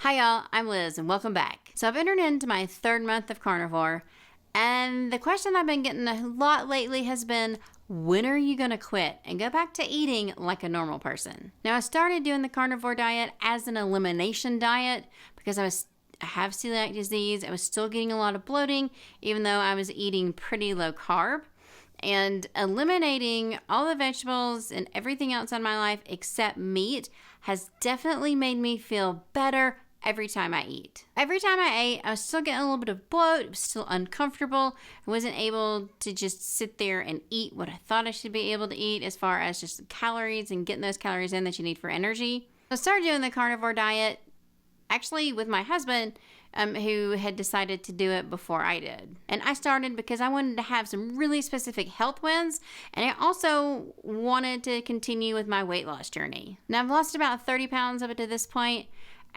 Hi y'all, I'm Liz and welcome back. So I've entered into my third month of carnivore, and the question I've been getting a lot lately has been, when are you gonna quit and go back to eating like a normal person? Now I started doing the carnivore diet as an elimination diet because I have celiac disease. I was still getting a lot of bloating even though I was eating pretty low carb. And eliminating all the vegetables and everything else in my life except meat has definitely made me feel better every time I eat. Every time I ate, I was still getting a little bit of bloat. It was still uncomfortable. I wasn't able to just sit there and eat what I thought I should be able to eat as far as just calories and getting those calories in that you need for energy. I started doing the carnivore diet actually with my husband, who had decided to do it before I did. And I started because I wanted to have some really specific health wins, and I also wanted to continue with my weight loss journey. Now I've lost about 30 pounds of it to this point,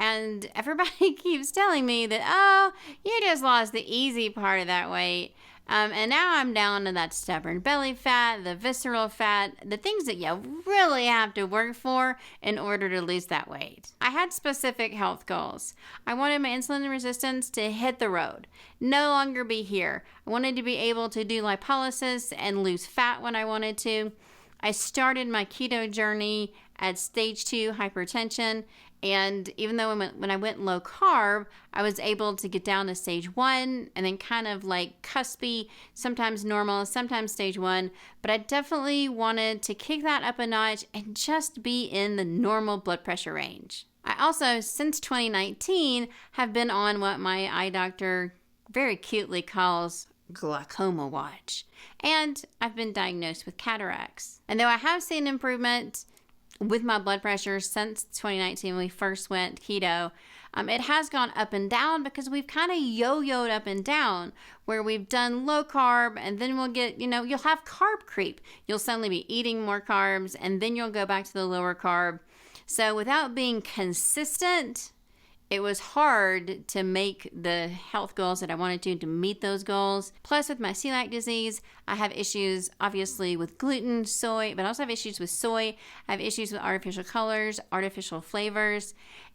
and everybody keeps telling me that, oh, you just lost the easy part of that weight. And now I'm down to that stubborn belly fat, the visceral fat, the things that you really have to work for in order to lose that weight. I had specific health goals. I wanted my insulin resistance to hit the road, no longer be here. I wanted to be able to do lipolysis and lose fat when I wanted to. I started my keto journey at stage 2 hypertension, and even though when I went low carb, I was able to get down to stage 1 and then kind of like cuspy, sometimes normal, sometimes stage 1, but I definitely wanted to kick that up a notch and just be in the normal blood pressure range. I also, since 2019, have been on what my eye doctor very cutely calls glaucoma watch, and I've been diagnosed with cataracts. And though I have seen improvement with my blood pressure since 2019 when we first went keto, it has gone up and down because we've kind of yo-yoed up and down, where we've done low carb and then we'll get, you'll have carb creep. You'll suddenly be eating more carbs and then you'll go back to the lower carb. So without being consistent, it was hard to make the health goals that I wanted to meet those goals. Plus, with my celiac disease, I have issues, obviously, with gluten, soy, but I also have issues with soy. I have issues with artificial colors, artificial flavors,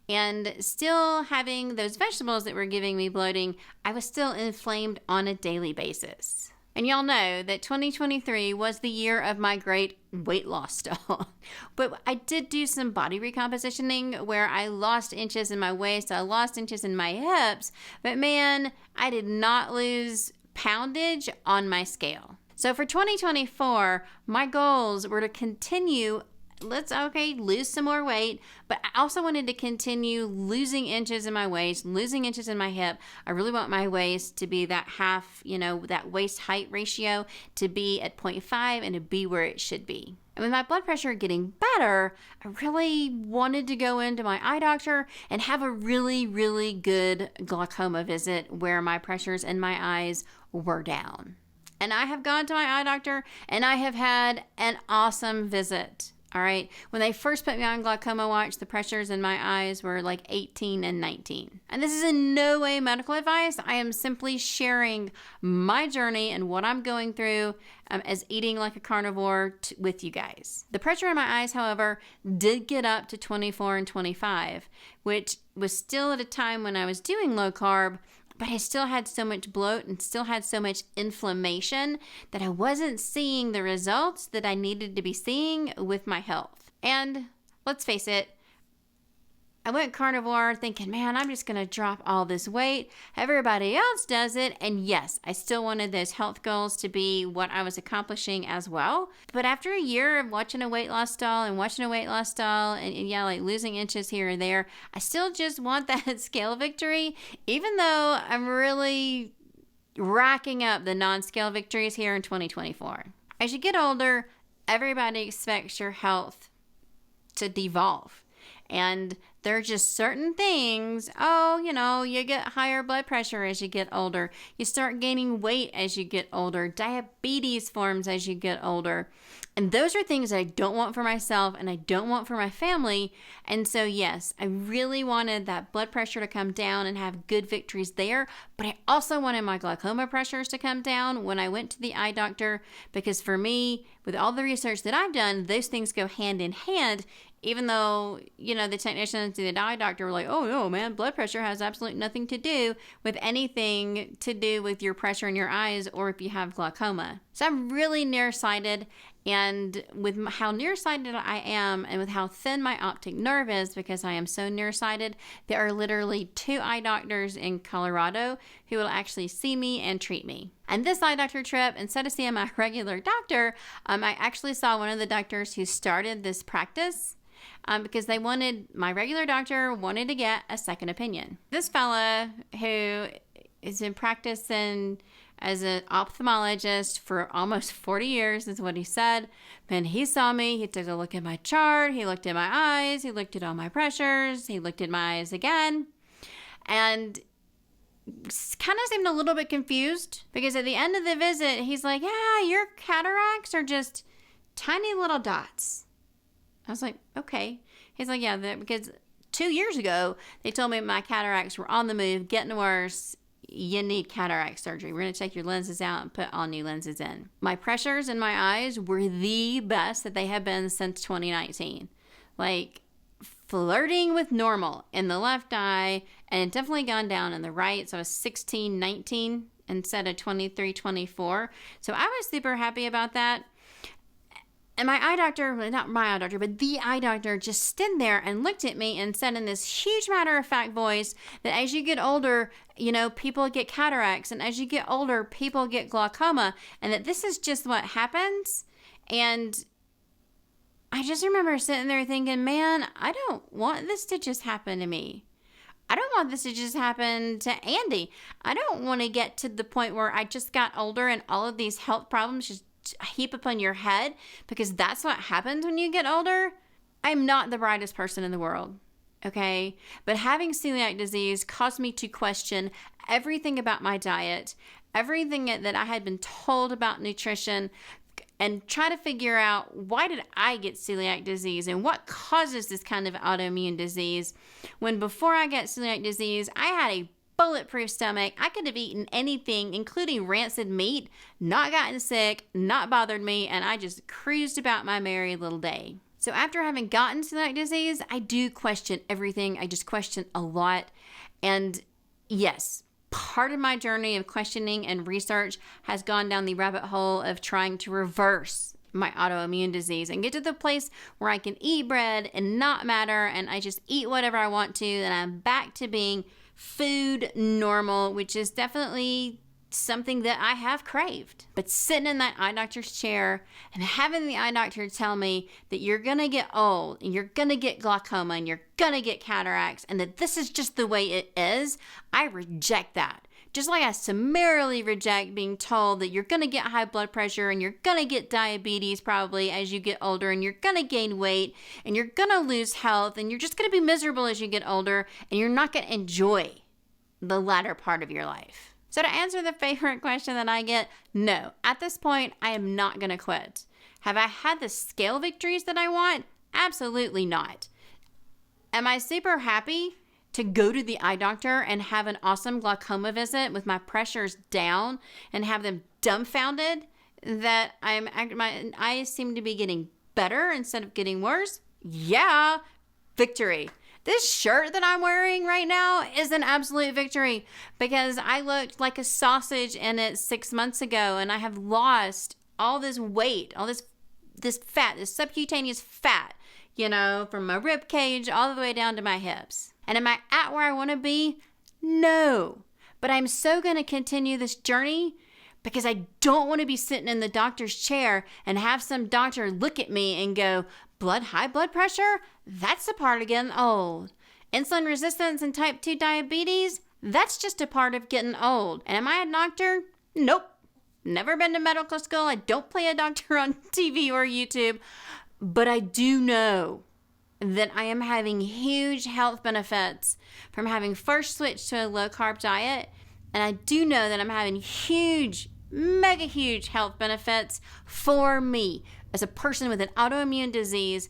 and still having those vegetables that were giving me bloating, I was still inflamed on a daily basis. And y'all know that 2023 was the year of my great weight loss stall. But I did do some body recompositioning where I lost inches in my waist, I lost inches in my hips, but man, I did not lose poundage on my scale. So for 2024, my goals were to continue lose some more weight, but I also wanted to continue losing inches in my waist, losing inches in my hip. I really want my waist to be that half, that waist height ratio to be at 0.5 and to be where it should be. And with my blood pressure getting better, I really wanted to go into my eye doctor and have a really, really good glaucoma visit where my pressures in my eyes were down. And I have gone to my eye doctor and I have had an awesome visit. All right. When they first put me on glaucoma watch, the pressures in my eyes were like 18 and 19. And this is in no way medical advice. I am simply sharing my journey and what I'm going through as eating like a carnivore with you guys. The pressure in my eyes, however, did get up to 24 and 25, which was still at a time when I was doing low carb, but I still had so much bloat and still had so much inflammation that I wasn't seeing the results that I needed to be seeing with my health. And let's face it, I went carnivore thinking, man, I'm just going to drop all this weight. Everybody else does it. And yes, I still wanted those health goals to be what I was accomplishing as well. But after a year of watching a weight loss stall and like losing inches here and there, I still just want that scale victory, even though I'm really racking up the non-scale victories here in 2024. As you get older, everybody expects your health to devolve. And there are just certain things, you get higher blood pressure as you get older. You start gaining weight as you get older. Diabetes forms as you get older. And those are things I don't want for myself and I don't want for my family. And so, yes, I really wanted that blood pressure to come down and have good victories there. But I also wanted my glaucoma pressures to come down when I went to the eye doctor, because for me, with all the research that I've done, those things go hand in hand. even though, the technicians and the eye doctor were like, oh, no, man, blood pressure has absolutely nothing to do with anything to do with your pressure in your eyes or if you have glaucoma. So I'm really nearsighted. And with how nearsighted I am and with how thin my optic nerve is because I am so nearsighted, there are literally 2 eye doctors in Colorado who will actually see me and treat me. And this eye doctor trip, instead of seeing my regular doctor, I actually saw one of the doctors who started this practice because my regular doctor wanted to get a second opinion. This fella who is in practice as an ophthalmologist for almost 40 years is what he said. Then he saw me, he took a look at my chart, he looked at my eyes, he looked at all my pressures, he looked at my eyes again, and kind of seemed a little bit confused because at the end of the visit, he's like, yeah, your cataracts are just tiny little dots. I was like, okay. He's like, yeah, because 2 years ago, they told me my cataracts were on the move, getting worse. You need cataract surgery. We're going to take your lenses out and put all new lenses in. My pressures in my eyes were the best that they have been since 2019. Like flirting with normal in the left eye, and it definitely gone down in the right. So I was 16, 19 instead of 23, 24. So I was super happy about that. And my eye doctor, not my eye doctor, but the eye doctor just stood there and looked at me and said in this huge matter-of-fact voice that as you get older, people get cataracts. And as you get older, people get glaucoma. And that this is just what happens. And I just remember sitting there thinking, man, I don't want this to just happen to me. I don't want this to just happen to Andy. I don't want to get to the point where I just got older and all of these health problems just heap upon your head, because that's what happens when you get older. I'm not the brightest person in the world, okay? But having celiac disease caused me to question everything about my diet, everything that I had been told about nutrition, and try to figure out, why did I get celiac disease and what causes this kind of autoimmune disease? When before I got celiac disease, I had a bulletproof stomach. I could have eaten anything, including rancid meat, not gotten sick, not bothered me, and I just cruised about my merry little day. So after having gotten celiac disease, I do question everything. I just question a lot. And yes, part of my journey of questioning and research has gone down the rabbit hole of trying to reverse my autoimmune disease and get to the place where I can eat bread and not matter, and I just eat whatever I want to, and I'm back to being food normal, which is definitely something that I have craved. But sitting in that eye doctor's chair and having the eye doctor tell me that you're going to get old and you're going to get glaucoma and you're going to get cataracts and that this is just the way it is, I reject that. Just like I summarily reject being told that you're going to get high blood pressure and you're going to get diabetes probably as you get older, and you're going to gain weight and you're going to lose health and you're just going to be miserable as you get older and you're not going to enjoy the latter part of your life. So to answer the favorite question that I get, no. At this point, I am not going to quit. Have I had the scale victories that I want? Absolutely not. Am I super happy to go to the eye doctor and have an awesome glaucoma visit with my pressures down and have them dumbfounded that my eyes seem to be getting better instead of getting worse? Yeah, victory. This shirt that I'm wearing right now is an absolute victory because I looked like a sausage in it 6 months ago, and I have lost all this weight, all this fat, this subcutaneous fat, from my rib cage all the way down to my hips. And am I at where I want to be? No. But I'm so going to continue this journey because I don't want to be sitting in the doctor's chair and have some doctor look at me and go, high blood pressure? That's a part of getting old. Insulin resistance and type 2 diabetes? That's just a part of getting old. And am I a doctor? Nope. Never been to medical school. I don't play a doctor on TV or YouTube. But I do know that I am having huge health benefits from having first switched to a low-carb diet. And I do know that I'm having mega huge health benefits for me as a person with an autoimmune disease,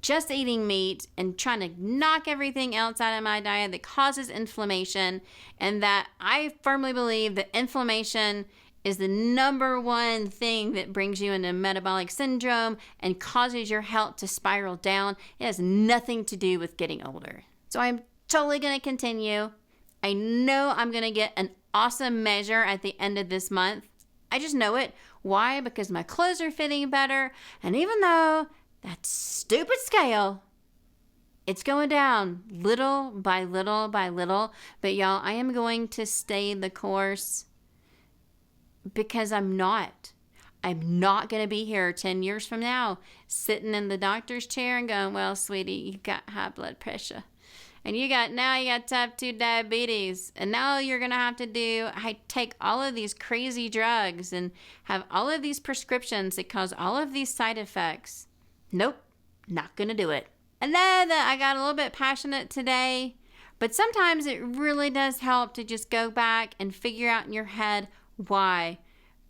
just eating meat and trying to knock everything else out of my diet that causes inflammation. And that I firmly believe that inflammation is the number one thing that brings you into metabolic syndrome and causes your health to spiral down. It has nothing to do with getting older. So I'm totally going to continue. I know I'm going to get an awesome measure at the end of this month. I just know it. Why? Because my clothes are fitting better. And even though that stupid scale, it's going down little by little by little. But y'all, I am going to stay the course because I'm not going to be here 10 years from now sitting in the doctor's chair and going, well, sweetie, you got high blood pressure. And you got type 2 diabetes. And now you're going to have to take all of these crazy drugs and have all of these prescriptions that cause all of these side effects. Nope, not going to do it. I know that I got a little bit passionate today, but sometimes it really does help to just go back and figure out in your head why.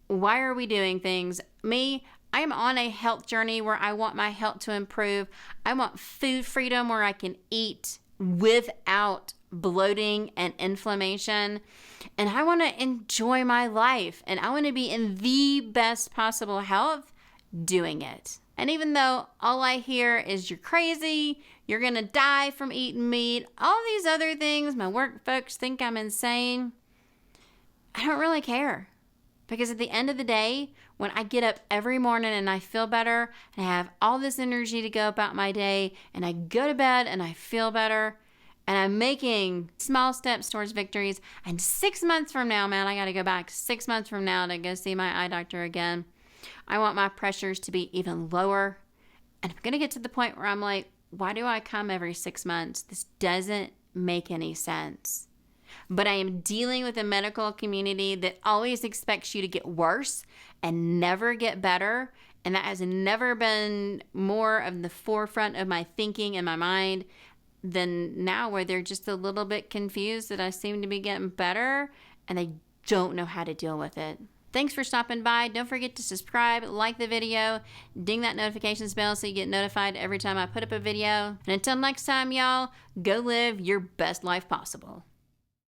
Why are we doing things? Me, I am on a health journey where I want my health to improve. I want food freedom where I can eat without bloating and inflammation. And I want to enjoy my life. And I want to be in the best possible health doing it. And even though all I hear is you're crazy, you're going to die from eating meat, all these other things, my work folks think I'm insane, I don't really care. Because at the end of the day, when I get up every morning and I feel better and I have all this energy to go about my day and I go to bed and I feel better and I'm making small steps towards victories, and 6 months from now, man, I got to go back 6 months from now to go see my eye doctor again. I want my pressures to be even lower. And I'm going to get to the point where I'm like, why do I come every 6 months? This doesn't make any sense. But I am dealing with a medical community that always expects you to get worse and never get better. And that has never been more of the forefront of my thinking and my mind than now, where they're just a little bit confused that I seem to be getting better and they don't know how to deal with it. Thanks for stopping by. Don't forget to subscribe, like the video, ding that notifications bell so you get notified every time I put up a video. And until next time, y'all, go live your best life possible.